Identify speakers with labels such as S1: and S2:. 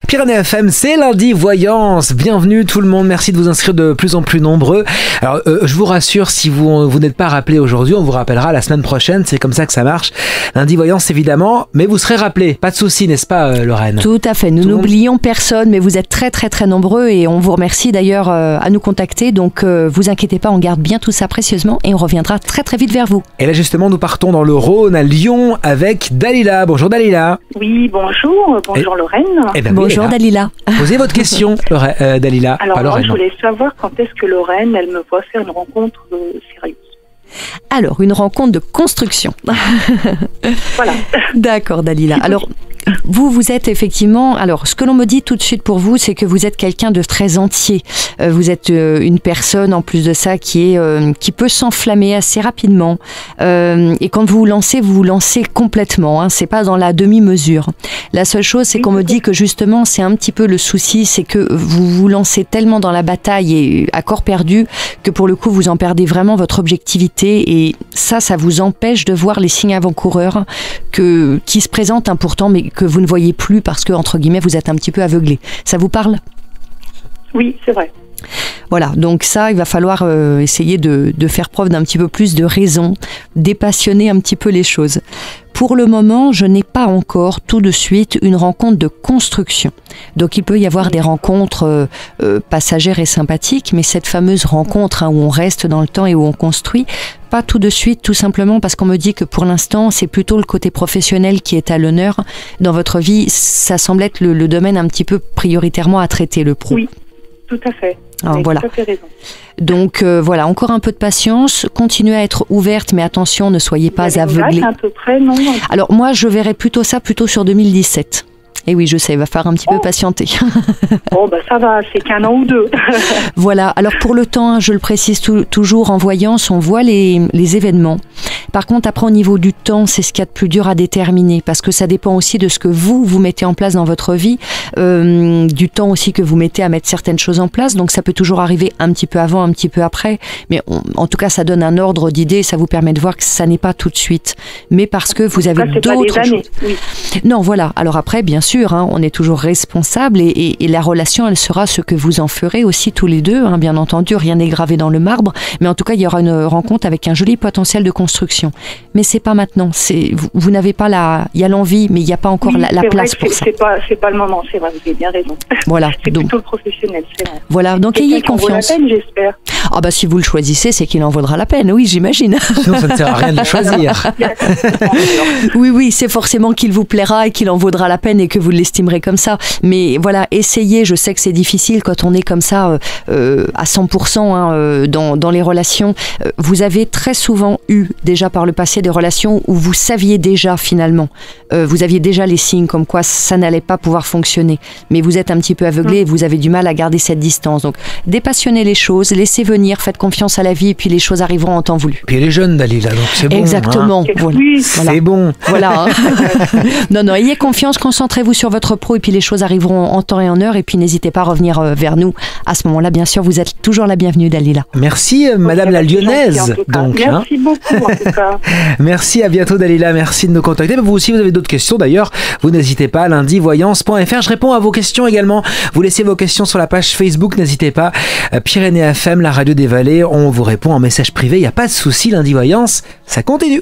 S1: Pyrénées FM, c'est lundi voyance. Bienvenue tout le monde, merci de vous inscrire de plus en plus nombreux. Alors je vous rassure, si vous n'êtes pas rappelé aujourd'hui, on vous rappellera la semaine prochaine, c'est comme ça que ça marche. Lundi voyance évidemment, mais vous serez rappelé, pas de souci, n'est-ce pas Lorraine?
S2: Tout à fait, nous n'oublions personne, mais vous êtes très très très nombreux et on vous remercie d'ailleurs à nous contacter, donc vous inquiétez pas, on garde bien tout ça précieusement et on reviendra très très vite vers vous.
S1: Et là justement, nous partons dans le Rhône, à Lyon, avec Dalila. Bonjour Dalila.
S3: Oui, bonjour Lorraine.
S1: Eh ben,
S2: bonjour Dalila.
S1: Posez votre question, Dalila.
S3: Alors moi, je voulais savoir quand est-ce que Lorraine, elle me voit faire une rencontre sérieuse.
S2: Alors, une rencontre de construction.
S3: Voilà.
S2: D'accord, Dalila. Alors, vous êtes effectivement... Alors, ce que l'on me dit tout de suite pour vous, c'est que vous êtes quelqu'un de très entier. Vous êtes une personne, en plus de ça, qui peut s'enflammer assez rapidement. Et quand vous vous lancez complètement. Hein, c'est pas dans la demi-mesure. La seule chose, c'est qu'on me dit que justement, c'est un petit peu le souci, c'est que vous vous lancez tellement dans la bataille et à corps perdu que pour le coup, vous en perdez vraiment votre objectivité. Et ça vous empêche de voir les signes avant-coureurs qui se présentent pourtant, mais que vous ne voyez plus parce que, entre guillemets, vous êtes un petit peu aveuglé. Ça vous parle ?
S3: Oui, c'est vrai.
S2: Voilà, donc ça, il va falloir essayer de faire preuve d'un petit peu plus de raison, dépassionner un petit peu les choses. Pour le moment, je n'ai pas encore tout de suite une rencontre de construction. Donc il peut y avoir des rencontres passagères et sympathiques, mais cette fameuse rencontre où on reste dans le temps et où on construit, pas tout de suite, tout simplement parce qu'on me dit que pour l'instant, c'est plutôt le côté professionnel qui est à l'honneur. Dans votre vie, ça semble être le domaine un petit peu prioritairement à traiter, le pro.
S3: Oui, tout à fait.
S2: Alors, voilà.
S3: Tout à fait raison.
S2: Donc voilà, encore un peu de patience, continuez à être ouverte, mais attention, ne soyez pas aveuglée.
S3: À peu près, non.
S2: Alors moi, je verrais plutôt sur 2017. Et oui, je sais, il va falloir un petit peu patienter.
S3: Oh, ça va, c'est qu'un an ou deux.
S2: Voilà, alors pour le temps, je le précise toujours, en voyance, on voit les événements. Par contre, après, au niveau du temps, c'est ce qu'il y a de plus dur à déterminer, parce que ça dépend aussi de ce que vous mettez en place dans votre vie, du temps aussi que vous mettez à mettre certaines choses en place. Donc ça peut toujours arriver un petit peu avant, un petit peu après, mais en tout cas, ça donne un ordre d'idée, ça vous permet de voir que ça n'est pas tout de suite, mais parce que vous avez d'autres choses.
S3: Oui.
S2: Non, voilà. Alors après, bien sûr, on est toujours responsable et la relation, elle sera ce que vous en ferez aussi tous les deux. Bien entendu, rien n'est gravé dans le marbre, mais en tout cas, il y aura une rencontre avec un joli potentiel de construction. Mais c'est pas maintenant. Vous n'avez pas il y a l'envie, mais il n'y a pas encore la place pour ça.
S3: C'est pas le moment, c'est vrai, vous avez bien raison.
S2: Voilà.
S3: C'est plutôt le professionnel, c'est vrai.
S2: Voilà, donc ayez confiance.
S3: Ça vaut la peine, j'espère.
S2: Ah si vous le choisissez, c'est qu'il en vaudra la peine, oui, j'imagine.
S1: Sinon, ça ne sert à rien de le choisir.
S2: Oui, c'est forcément qu'il vous plaira et qu'il en vaudra la peine et que vous l'estimerez comme ça. Mais voilà, essayez, je sais que c'est difficile quand on est comme ça à 100% dans les relations. Vous avez très souvent eu déjà par le passé des relations où vous saviez déjà finalement, vous aviez déjà les signes comme quoi ça n'allait pas pouvoir fonctionner. Mais vous êtes un petit peu aveuglé et vous avez du mal à garder cette distance. Donc dépassionnez les choses, laissez venir, faites confiance à la vie et puis les choses arriveront en temps voulu.
S1: Puis elle est jeune Dalila, donc c'est bon.
S2: Exactement. Voilà.
S3: Oui,
S1: c'est bon.
S2: Voilà. Non, ayez confiance, concentrez-vous sur votre pro et puis les choses arriveront en temps et en heure et puis n'hésitez pas à revenir vers nous. À ce moment-là, bien sûr, vous êtes toujours la bienvenue, Dalila.
S1: Merci, Madame la Lyonnaise. Donc,
S3: merci beaucoup, en tout cas.
S1: Merci, à bientôt, Dalila. Merci de nous contacter. Mais vous aussi, vous avez d'autres questions. D'ailleurs, vous n'hésitez pas, lundivoyance.fr. Je réponds à vos questions également. Vous laissez vos questions sur la page Facebook. N'hésitez pas. Pyrénées FM, la radio des Vallées. On vous répond en message privé. Il n'y a pas de souci. Lundi Voyance, ça continue.